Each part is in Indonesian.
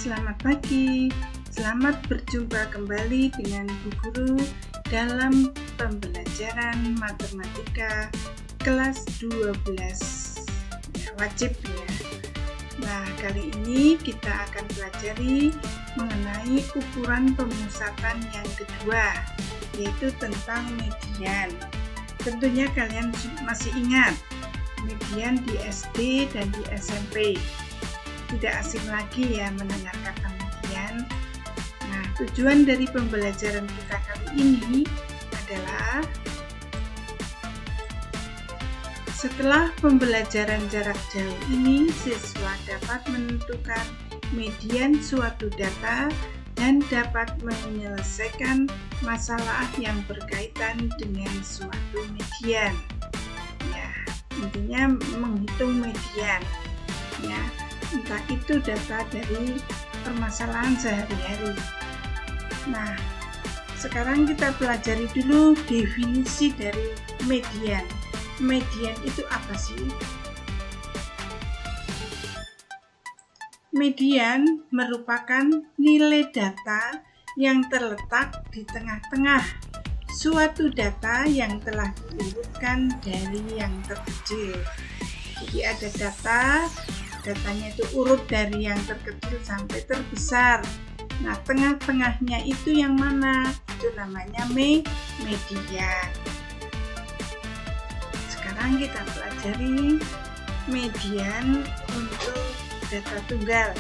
Selamat pagi, selamat berjumpa kembali dengan Bu Guru dalam pembelajaran matematika kelas 12 ya, wajib ya. Nah, kali ini kita akan pelajari mengenai ukuran pemusatan yang kedua, yaitu tentang median. Tentunya kalian masih ingat median di SD dan di SMP. Tidak asing lagi ya mendengarkan median. Nah, tujuan dari pembelajaran kita kali ini adalah setelah pembelajaran jarak jauh ini, siswa dapat menentukan median suatu data dan dapat menyelesaikan masalah yang berkaitan dengan suatu median. Ya, intinya menghitung median. Ya, entah itu data dari permasalahan sehari-hari. Nah, sekarang kita pelajari dulu definisi dari median. Median itu apa sih? Median merupakan nilai data yang terletak di tengah-tengah suatu data yang telah diurutkan dari yang terkecil. Jadi ada datanya itu urut dari yang terkecil sampai terbesar. Nah, tengah-tengahnya itu yang mana? Itu namanya median. Sekarang kita pelajari median untuk data tunggal.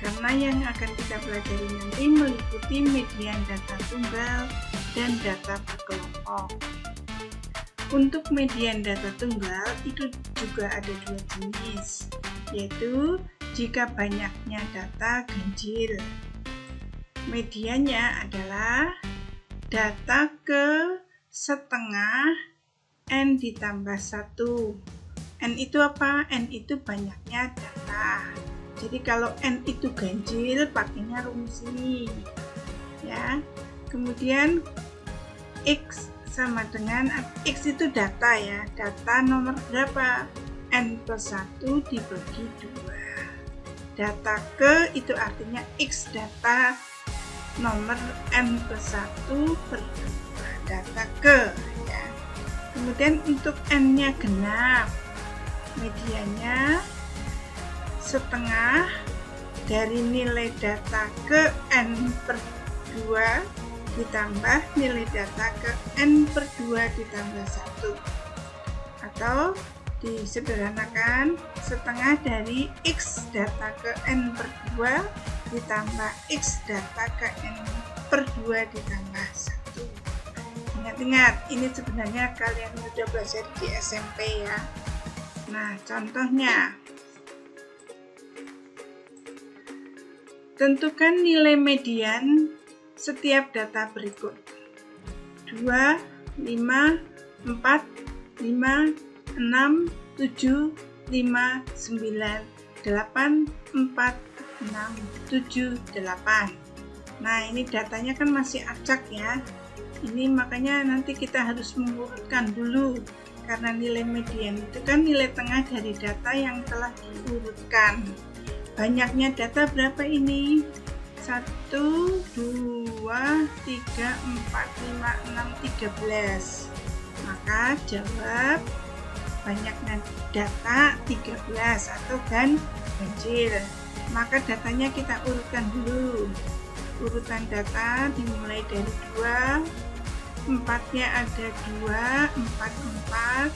Karena yang akan kita pelajari nanti meliputi median data tunggal dan data berkelompok. Untuk median data tunggal itu juga ada dua jenis, yaitu jika banyaknya data ganjil. Mediannya adalah data ke setengah N ditambah 1. N itu apa? N itu banyaknya data. Jadi kalau N itu ganjil, pakainya rumus ini. Ya. Kemudian X sama dengan X itu data ya, data nomor berapa? N plus 1 dibagi 2. Data ke itu artinya X data nomor N plus 1 per 2, data ke ya. Kemudian untuk N-nya genap, mediannya setengah dari nilai data ke N per 2 ditambah nilai data ke N per 2 ditambah 1, atau disederhanakan setengah dari X data ke N per 2 ditambah X data ke N per 2 ditambah 1. Ingat-ingat, ini sebenarnya kalian sudah belajar di SMP ya. Nah, contohnya tentukan nilai median setiap data berikut: 2, 5, 4, 5, 6, 7, 5, 9, 8, 4, 6, 7, 8. Nah, ini datanya kan masih acak ya. Ini makanya nanti kita harus mengurutkan dulu, karena nilai median itu kan nilai tengah dari data yang telah diurutkan. Banyaknya data berapa ini? 1, 2, 3, 4, 5, 6, 13. Maka jawab banyaknya data 13 atau ganjil. Maka datanya kita urutkan dulu. Urutan data dimulai dari 2, 4-nya ada 2, 4,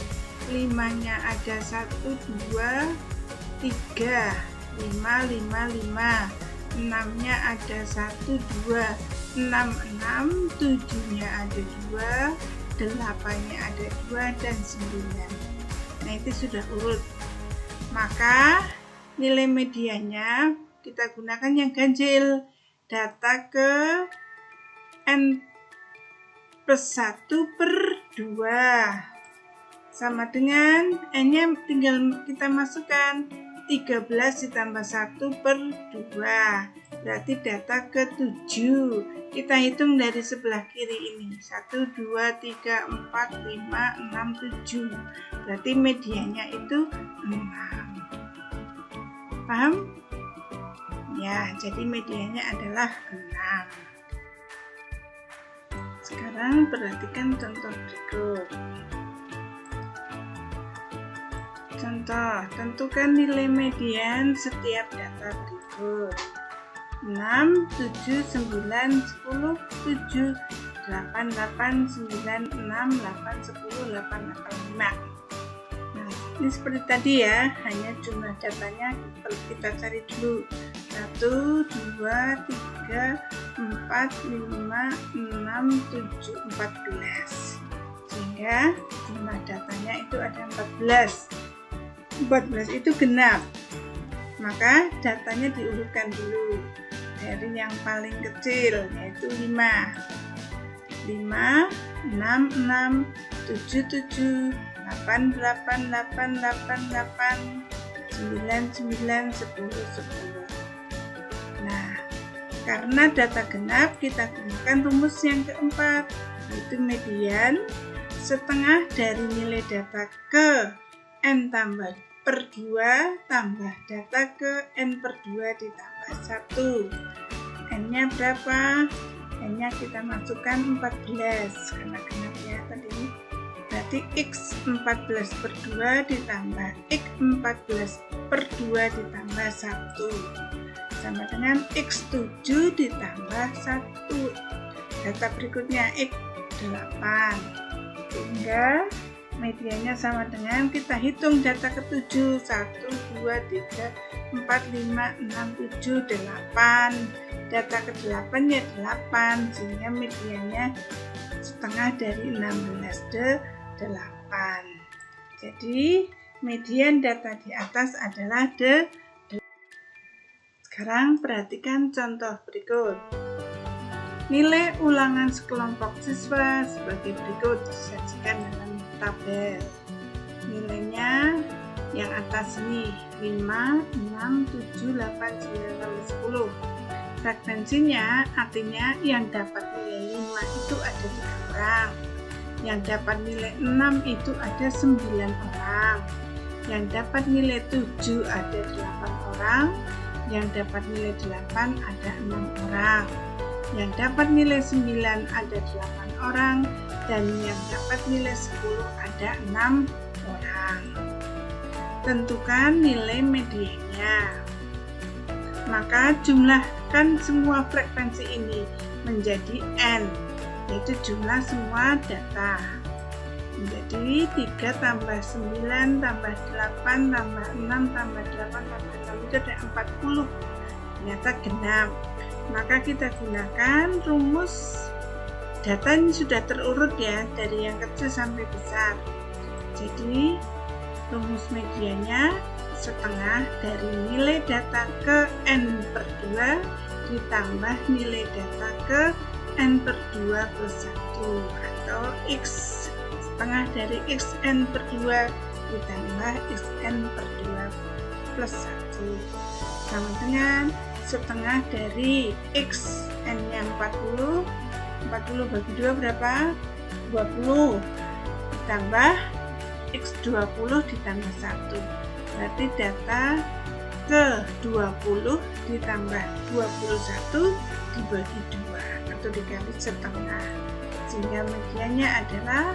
5-nya ada 1, 2, 3, 5, 5. 6-nya ada 1, 2, 6, 7-nya ada 2, 8-nya ada 2, dan 9. Nah, itu sudah urut. Maka nilai mediannya kita gunakan yang ganjil, data ke N plus 1 per 2 sama dengan N-nya tinggal kita masukkan 13 ditambah 1 per 2, berarti data ke 7. Kita hitung dari sebelah kiri ini, 1, 2, 3, 4, 5, 6, 7. Berarti mediannya itu 6. Paham? Ya, jadi medianya adalah 6. Sekarang perhatikan contoh berikut. Contoh, tentukan nilai median setiap data berikut. 6, 7, 9, 10, 7, 8, 8, 9, 6, 8, 10, 8, 8, 5. Nah, ini seperti tadi ya, hanya jumlah datanya kita cari dulu. 1, 2, 3, 4, 5, 6, 7, 14. Sehingga jumlah datanya itu ada 14. 14 itu genap. Maka datanya diurutkan dulu dari yang paling kecil, yaitu 5. 5, 6, 6, 7, 7, 8, 8, 8, 8, 8, 9, 9, 10, 10. Nah, karena data genap, kita gunakan rumus yang keempat, yaitu median setengah dari nilai data ke n tambah per 2 tambah data ke n per 2 ditambah 1. N-nya berapa? N-nya kita masukkan 14 karena genap ya tadi. Berarti X 14 per 2 ditambah X 14 per 2 ditambah 1 sama dengan X 7 ditambah 1. Data berikutnya X 8. Sehingga medianya sama dengan kita hitung data ke-7, 1, 2, 3, 4, 5, 6, 7, 8. Data ke-8 ya 8, sehingga medianya setengah dari 16, 8. Jadi median data di atas adalah 8. Sekarang perhatikan contoh berikut. Nilai ulangan sekelompok siswa sebagai berikut disajikan dalam tabel. Nilainya yang atas ini 5, 6, 7, 8, 9, 10. Frekuensinya artinya yang dapat nilai 5 itu ada 3 orang. Yang dapat nilai 6 itu ada 9 orang. Yang dapat nilai 7 ada 8 orang. Yang dapat nilai 8 ada 6 orang. Yang dapat nilai 9 ada 8 orang. Dan yang dapat nilai 10 ada 6 orang. Tentukan nilai mediannya. Maka jumlahkan semua frekuensi ini menjadi N, yaitu jumlah semua data. Menjadi 3 tambah 9 tambah 8 tambah 6 tambah 8 tambah 6 itu ada 40. Ternyata genap. Maka kita gunakan rumus. Data ini sudah terurut ya, dari yang kecil sampai besar. Jadi rumus medianya setengah dari nilai data ke n per 2 ditambah nilai data ke n per 2 plus 1, atau x setengah dari xn per 2 ditambah xn per 2 plus 1 sama dengan setengah dari x n-nya 40 bagi 2 berapa? 20 ditambah x 20 ditambah 1, berarti data ke 20 ditambah 21 dibagi 2 atau dikali setengah, sehingga mediannya adalah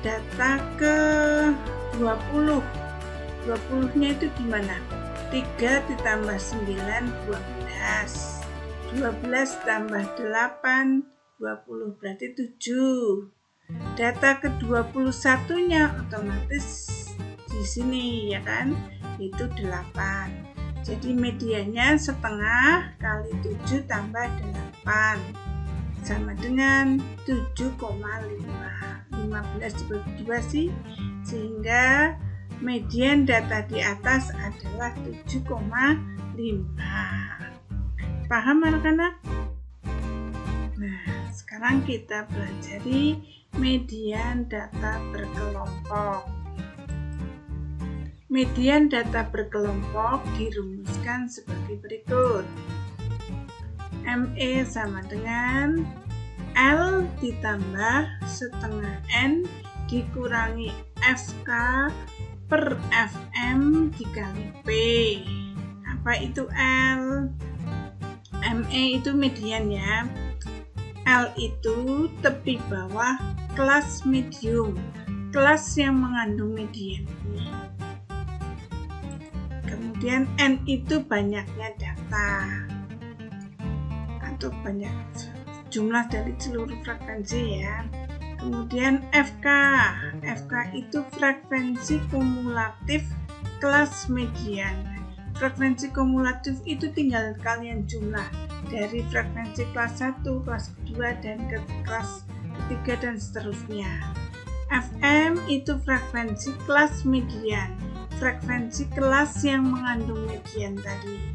data ke 20. 20 nya itu gimana? 3 ditambah 9 12, 12 tambah 8 20, berarti 7. Data ke 21 nya otomatis di sini ya kan, itu 8. Jadi medianya setengah kali 7 tambah 8 sama dengan 7,5. 15 dibagi 2 sih, sehingga median data di atas adalah 7,5. Paham anak-anak? Nah, sekarang kita pelajari median data berkelompok. Median data berkelompok dirumuskan sebagai berikut. ME sama dengan L ditambah setengah N dikurangi FK per FM dikali P. Nah, Apa itu L? ME itu median ya. L itu tepi bawah kelas medium, kelas yang mengandung median. Kemudian N itu banyaknya data atau banyak jumlah dari seluruh frekuensi ya. Kemudian FK itu frekuensi kumulatif kelas median. Frekuensi kumulatif itu tinggal kalian jumlah dari frekuensi kelas 1, kelas kedua, dan ke kelas ketiga dan seterusnya. FM itu frekuensi kelas median, frekuensi kelas yang mengandung median tadi.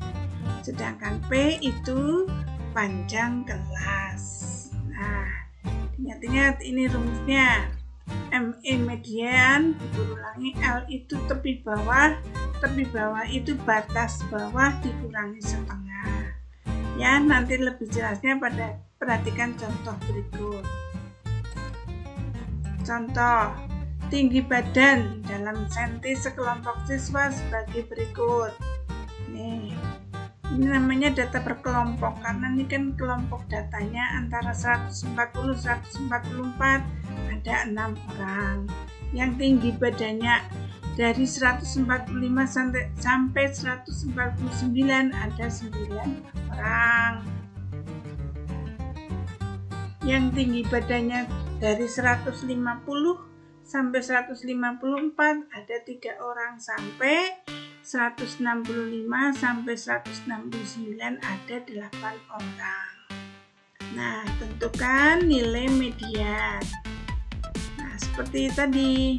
Sedangkan P itu panjang kelas. Nah, ingat-ingat ini rumusnya. ME median dikurangi L itu tepi bawah itu batas bawah dikurangi setengah. Ya, nanti lebih jelasnya perhatikan contoh berikut. Contoh, tinggi badan dalam senti sekelompok siswa sebagai berikut. Nih, ini namanya data berkelompok karena ini kan kelompok datanya antara 140-144, ada 6 orang. Yang tinggi badannya dari 145 sampai 149 ada 9 orang. Yang tinggi badannya dari 150 sampai 154 ada 3 orang, sampai 165 sampai 169 ada 8 orang. Nah, tentukan nilai median. Nah, seperti tadi,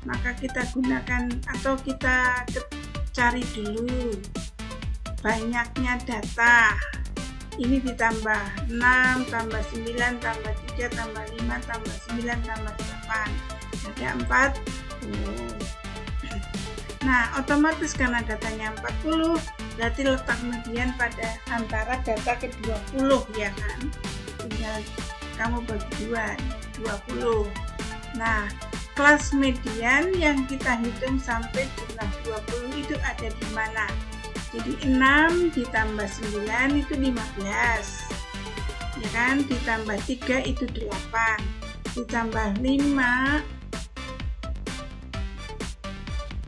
maka kita gunakan atau kita cari dulu banyaknya data. Ini ditambah 6 tambah 9 tambah 3 tambah 5 tambah 9 tambah 8 ada 40. Nah, otomatis karena datanya 40 berarti letak median pada antara data ke-20 ya kan, tinggal kamu bagi 20. Nah, kelas median yang kita hitung sampai jumlah 20 itu ada di mana? Jadi 6 ditambah 9 itu 15 ya kan, ditambah 3 itu 8, ditambah 5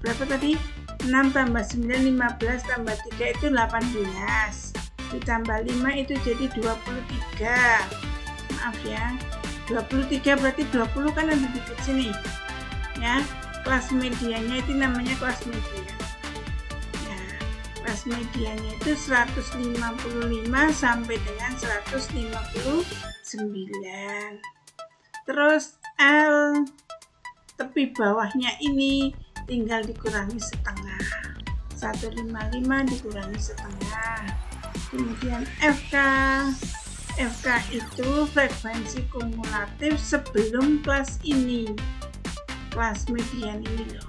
berapa tadi? 6 tambah 9 15 tambah 3 itu 18, ditambah 5 itu jadi 23. Maaf ya, 23 berarti 20 kan ada di sini ya. Kelas mediannya itu namanya kelas median. Kelas mediannya itu 155 sampai dengan 159. Terus L tepi bawahnya ini tinggal dikurangi setengah. 155 dikurangi setengah. Kemudian FK itu frekuensi kumulatif sebelum kelas ini. Kelas median ini loh.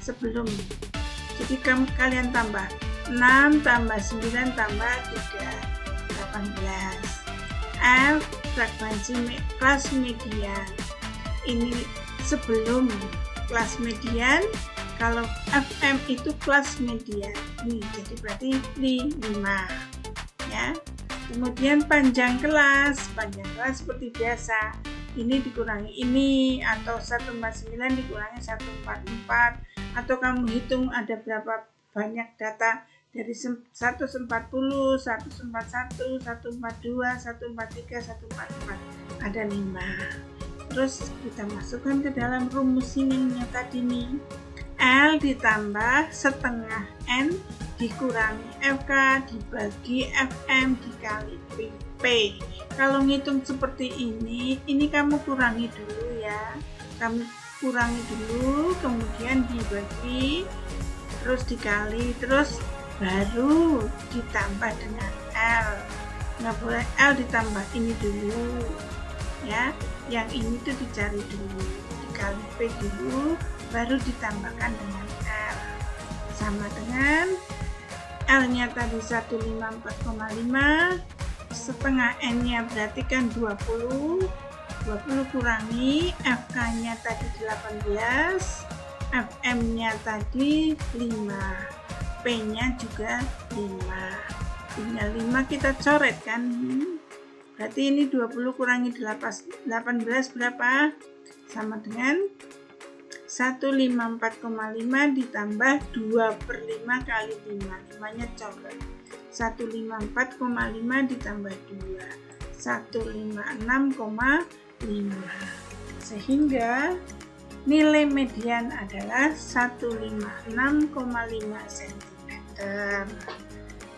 Sebelum. Jadi kalian tambah 6 tambah 9 tambah 3 18. F frekuensi kelas median ini sebelum kelas median. Kalau FM itu kelas median nih, jadi berarti 5 ya. Kemudian panjang kelas seperti biasa, ini dikurangi ini, atau 149 dikurangi 144, atau kamu hitung ada berapa banyak data dari 140, 141, 142, 143, 144 ada 5. Terus kita masukkan ke dalam rumus ini yang tadi nih, L ditambah setengah N dikurangi FK dibagi FM dikali P. Kalau ngitung seperti ini kamu kurangi dulu ya, kamu kurangi dulu, kemudian dibagi, terus dikali, terus baru ditambah dengan L. Nggak boleh L ditambah ini dulu ya, yang ini tuh dicari dulu, dikali P dulu, baru ditambahkan dengan L. Sama dengan L nya tadi 154,5, setengah N nya berarti kan 20 kurangi FK nya tadi 18, FM nya tadi 5. P-nya juga 5. Tinggal 5 kita coret kan. Berarti ini 20 kurangi 18 berapa? Sama dengan 154,5 ditambah 2/5 kali 5. 5-nya coret. 154,5 ditambah 2. 156,5. Sehingga nilai median adalah 156,5 cm.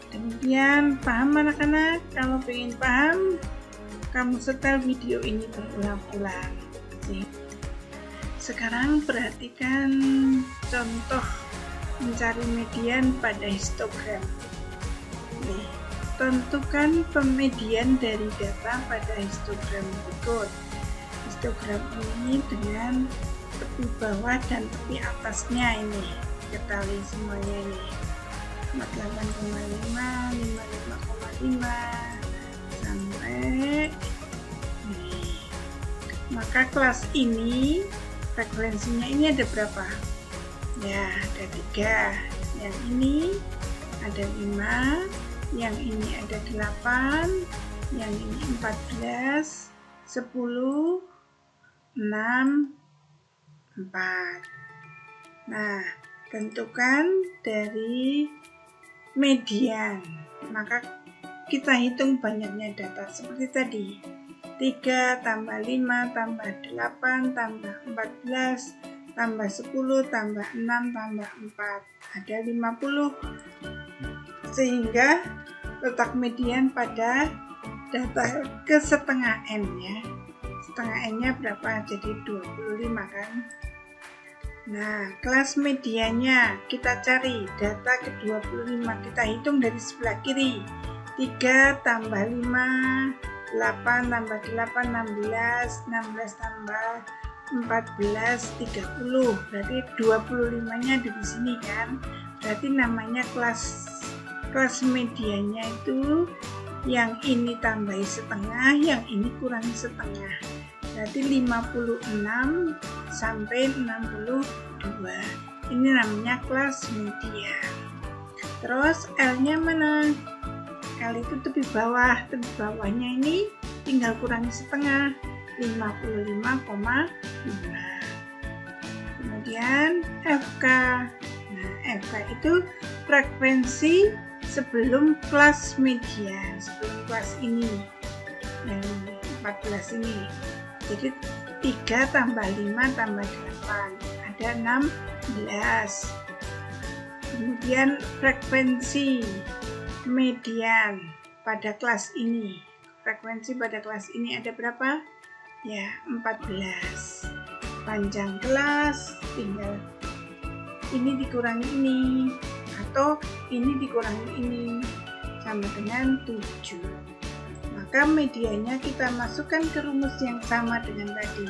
Demikian, paham anak-anak? Kalau ingin paham, kamu setel video ini berulang-ulang. Sekarang perhatikan contoh mencari median pada histogram. Tentukan pemedian dari data pada histogram berikut. Histogram ini dengan tepi bawah dan tepi atasnya ini ketahui semuanya ini 48,5, 55,5 sampai ini. Maka kelas ini frekuensinya ini ada berapa? Ya, ada 3. Yang ini ada 5, yang ini ada 8, yang ini 14, 10, 6, 4. Nah, tentukan dari median. Maka kita hitung banyaknya data seperti tadi. 3 tambah 5 tambah 8 tambah 14 tambah 10 tambah 6 tambah 4. Ada 50. Sehingga letak median pada data ke setengah N ya. Setengah N-nya berapa? Jadi 25 kan. Nah, kelas mediannya kita cari data ke 25. Kita hitung dari sebelah kiri. 3 tambah 5, 8 tambah 8, 16, 16 tambah 14, 30. Berarti 25-nya di sini kan. Berarti namanya kelas mediannya itu yang ini tambahi setengah, yang ini kurangi setengah. Berarti 56 sampai 62. Ini namanya kelas median. Terus L-nya mana? L itu tepi bawah. Tepi bawahnya ini tinggal kurangi setengah, 55,5. Kemudian FK. Nah, FK itu frekuensi sebelum kelas median, sebelum kelas ini. Yang 14 ini. Jadi 3 tambah 5 tambah 8 ada 16. Kemudian frekuensi median pada kelas ini. Frekuensi pada kelas ini ada berapa? Ya, 14. Panjang kelas tinggal ini dikurangi ini atau ini dikurangi ini sama dengan 7. Maka mediannya kita masukkan ke rumus yang sama dengan tadi.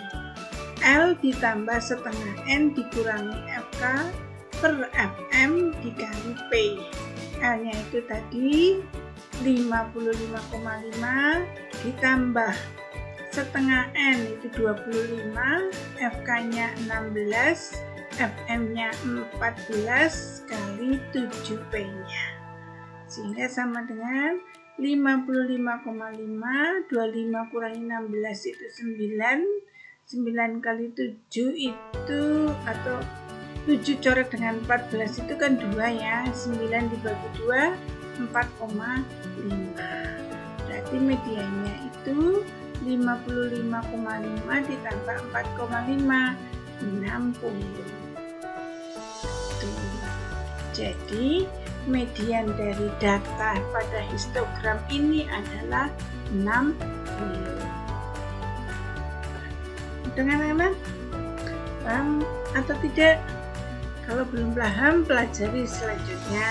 L ditambah setengah N dikurangi FK per FM dikali P. L-nya itu tadi 55,5 ditambah setengah N itu 25, FK-nya 16, FM-nya 14 kali 7 P-nya. Sehingga sama dengan 55,5, 25 kurangi 16 itu 9, 9 kali 7 itu atau 7 coret dengan 14 itu kan 2 ya, 9 dibagi 2, 4,5. Berarti mediannya itu 55,5 ditambah 4,5, 60. Jadi median dari data pada histogram ini adalah 60. Dengan anak paham atau tidak? Kalau belum paham, pelajari selanjutnya.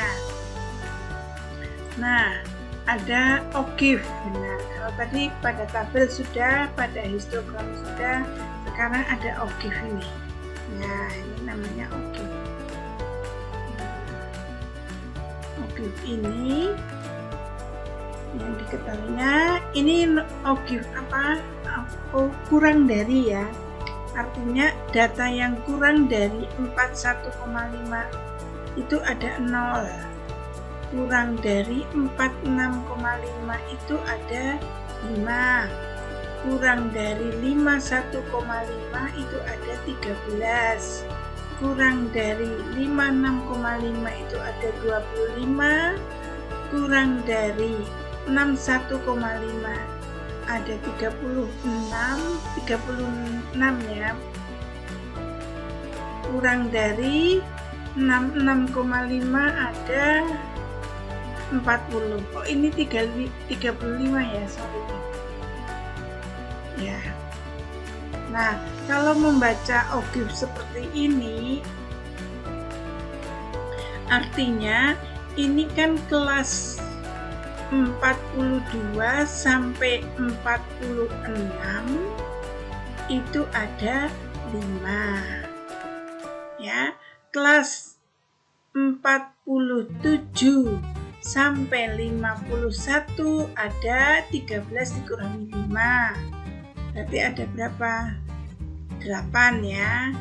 Nah, ada OGIF. Nah, kalau tadi pada tabel sudah, pada histogram sudah, sekarang ada OGIF ini. Nah, ini namanya OGIF. OGIF ini yang diketahuinya ini OGIF apa? Kurang dari ya. Artinya data yang kurang dari 41,5 itu ada 0. kurang dari 46,5 itu ada 5. Kurang dari 51,5 itu ada 13. Kurang dari 56,5 itu ada 25. Kurang dari 61,5 ada 36 ya. Kurang dari 66,5 ada 40. Oh, ini 35 ya, sorry. Ya. Nah, kalau membaca ogive seperti ini, artinya ini kan kelas 42 sampai 46 itu ada 5. Ya, kelas 47 sampai 51 ada 13 dikurangi 5. Berarti ada berapa? 8 ya.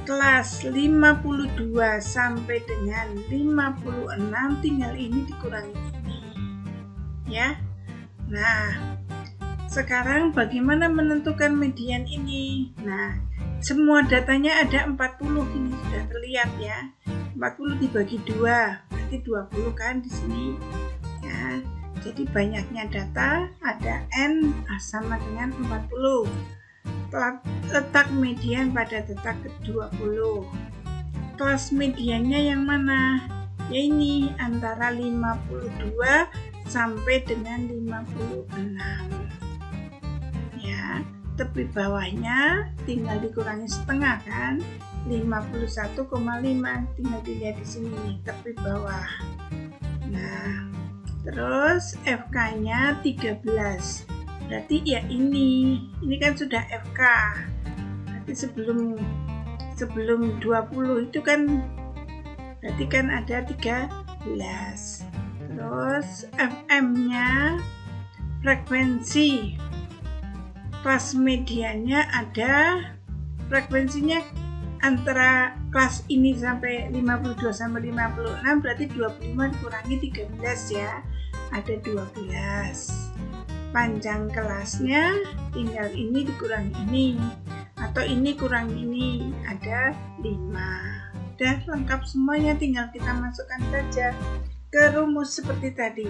Kelas 52 sampai dengan 56 tinggal ini dikurangi ini. Ya. Nah, sekarang bagaimana menentukan median ini? Nah, semua datanya ada 40, ini sudah terlihat ya. 40 dibagi 2, berarti 20 kan di sini. Ya. Jadi banyaknya data ada N sama dengan 40. Letak median pada data ke-20. Kelas mediannya yang mana? Ya ini antara 52 sampai dengan 56. Ya, tepi bawahnya tinggal dikurangi setengah kan? 51,5 tinggal dilihat di sini nih, tepi bawah. Nah, terus FK-nya 13. Berarti ya ini kan sudah FK. Berarti sebelum 20 itu kan berarti kan ada 13. Terus FM-nya frekuensi. Kelas mediannya ada frekuensinya antara kelas ini sampai 52 sampai 56 berarti 25 dikurangi 13 ya. Ada 12. Panjang kelasnya tinggal ini dikurangi ini atau ini kurang ini ada 5. Udah lengkap semuanya, tinggal kita masukkan saja ke rumus seperti tadi.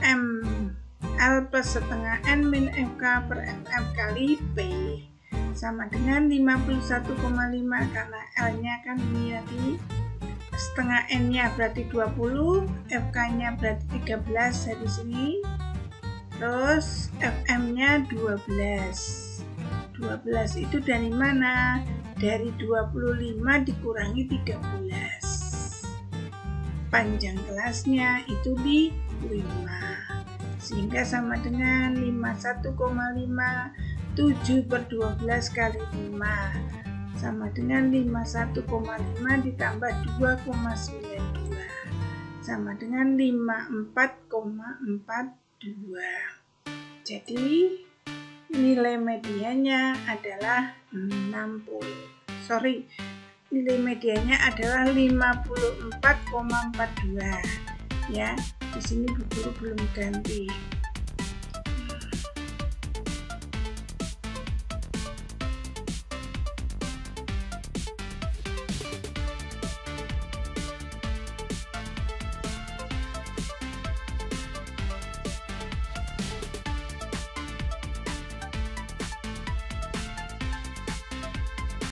M L plus setengah N min FK per FM kali P sama dengan 51,5 karena L nya kan ini tadi setengah N nya berarti 20, FK nya berarti 13 dari sini. Terus FM-nya 12. 12 itu dari mana? Dari 25 dikurangi 13. Panjang kelasnya itu di 5. Sehingga sama dengan 51,5 7 per 12 kali 5 sama dengan 51,5 ditambah 2,92 sama dengan 54,42. Jadi nilai mediannya adalah 60. Nilai mediannya adalah 54,42 ya. Di sini guru belum ganti.